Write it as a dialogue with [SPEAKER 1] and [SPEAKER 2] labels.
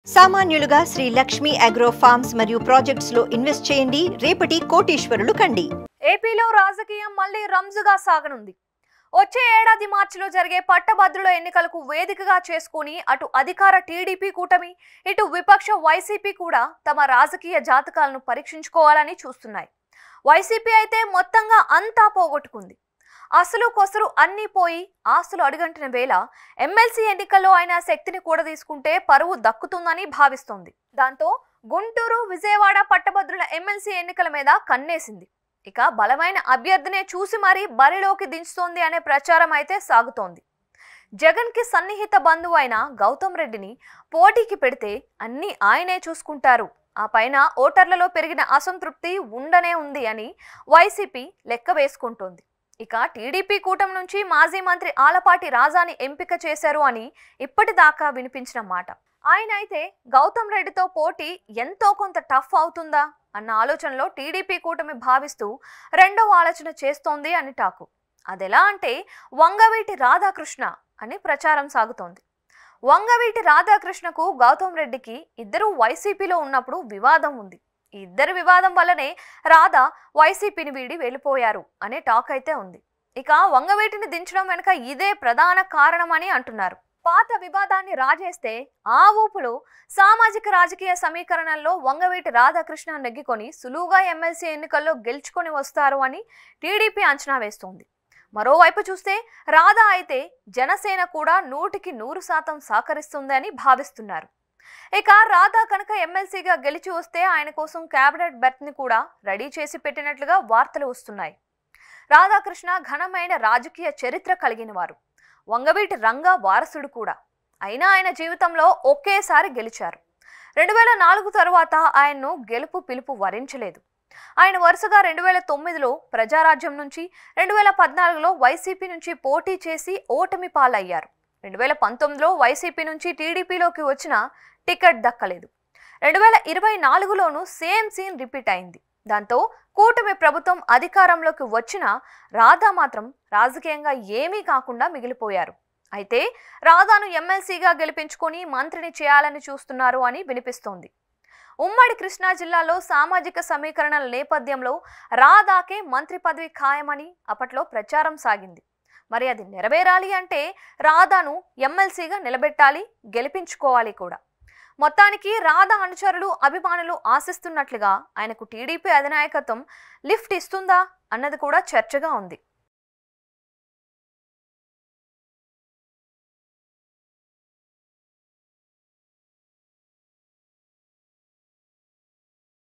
[SPEAKER 1] సామాన్యులుగా Shri Lakshmi agro forms మరియు projects లో invest చేయండి, రేపటి కోటీశ్వరులు కండి.
[SPEAKER 2] ఏపీలో రాజకీయం మళ్లీ రంజుగా సాగనుంది. వచ్చే ఏడాది మార్చిలో జరిగే పట్టభద్రుల ఎన్నికలకు వేదికగా చేసుకుని అటు అధికార టీడీపీ కూటమి, ఇటు విపక్ష వైసీపీ కూడా తమ రాజకీయ జాతకాలను పరీక్షించుకోవాలని చూస్తున్నాయి. వైసీపీ అయితే మొత్తంగా అంతా పోగొట్టుకుంది. అసలు కొసరు అన్నీ పోయి ఆస్తులు అడుగంటిన వేళ ఎమ్మెల్సీ ఎన్నికల్లో ఆయన శక్తిని కూడా తీసుకుంటే పరువు దక్కుతుందని భావిస్తోంది. దాంతో గుంటూరు, విజయవాడ పట్టభద్రుల ఎమ్మెల్సీ ఎన్నికల మీద కన్నేసింది. ఇక బలమైన అభ్యర్థినే చూసి మరీ బరిలోకి దించుతోంది అనే ప్రచారం అయితే సాగుతోంది. జగన్ కి సన్నిహిత బంధువు అయిన గౌతమ్ రెడ్డిని పోటీకి పెడితే అన్ని ఆయనే చూసుకుంటారు, ఆ పైన ఓటర్లలో పెరిగిన అసంతృప్తి ఉండనే ఉంది అని వైసీపీ లెక్క వేసుకుంటోంది. ఇక టీడీపీ కూటమి నుంచి మాజీ మంత్రి ఆలపాటి రాజాని ఎంపిక చేశారు అని ఇప్పటిదాకా వినిపించిన మాట. ఆయన అయితే గౌతమ్ రెడ్డితో పోటీ ఎంతో కొంత టఫ్ అవుతుందా అన్న ఆలోచనలో టీడీపీ కూటమి భావిస్తూ రెండవ ఆలోచన చేస్తోంది అని టాకు. అదెలా అంటే వంగవీటి రాధాకృష్ణ అని ప్రచారం సాగుతోంది. వంగవీటి రాధాకృష్ణకు గౌతమ్ రెడ్డికి ఇద్దరు వైసీపీలో ఉన్నప్పుడు వివాదం ఉంది. ఈ ఇద్దరి వివాదం వల్లనే రాధా వైసీపీని వీడి వెళ్ళిపోయారు అనే టాక్ అయితే ఉంది. ఇక వంగవీటిని దించడం వెనుక ఇదే ప్రధాన కారణం అని అంటున్నారు. పాత వివాదాన్ని రాజేస్తే ఆ ఊపులో సామాజిక రాజకీయ సమీకరణల్లో వంగవీటి రాధాకృష్ణ నెగ్గికొని సులువుగా ఎమ్మెల్సీ ఎన్నికల్లో గెలుచుకొని వస్తారు అని టీడీపీ అంచనా వేస్తోంది. మరోవైపు చూస్తే రాధా అయితే జనసేన కూడా 100% సహకరిస్తుంది అని భావిస్తున్నారు. ఇక రాధా కనుక ఎమ్మెల్సీగా గెలిచి వస్తే ఆయన కోసం కేబినెట్ బెర్త్ ని కూడా రెడీ చేసి పెట్టినట్లుగా వార్తలు వస్తున్నాయి. రాధాకృష్ణ ఘనమైన రాజకీయ చరిత్ర కలిగిన వారు, వంగవీటి రంగా వారసుడు కూడా. అయినా ఆయన జీవితంలో ఒకేసారి గెలిచారు. 2004 తరువాత ఆయన్ను గెలుపు పిలుపు వరించలేదు. ఆయన వరుసగా 2009లో ప్రజారాజ్యం నుంచి, 2014లో వైసీపీ నుంచి పోటీ చేసి ఓటమి పాలయ్యారు. 2019లో వైసీపీ నుంచి టీడీపీలోకి వచ్చిన టికెట్ దక్కలేదు. 2024లోనూ సేమ్ సీన్ రిపీట్ అయింది. దాంతో కూటమి ప్రభుత్వం అధికారంలోకి వచ్చిన రాధా మాత్రం రాజకీయంగా ఏమీ కాకుండా మిగిలిపోయారు. అయితే రాధాను ఎమ్మెల్సీగా గెలిపించుకొని మంత్రిని చేయాలని చూస్తున్నారు అని వినిపిస్తోంది. ఉమ్మడి కృష్ణా జిల్లాలో సామాజిక సమీకరణల నేపథ్యంలో రాధాకే మంత్రి పదవి ఖాయమని అప్పట్లో ప్రచారం సాగింది. మరి అది నెరవేరాలి అంటే రాధాను ఎమ్మెల్సీగా నిలబెట్టాలి, గెలిపించుకోవాలి కూడా. మొత్తానికి రాధా అనుచరులు, అభిమానులు ఆశిస్తున్నట్లుగా ఆయనకు టీడీపీ అధినాయకత్వం లిఫ్ట్ ఇస్తుందా అన్నది కూడా చర్చగా ఉంది.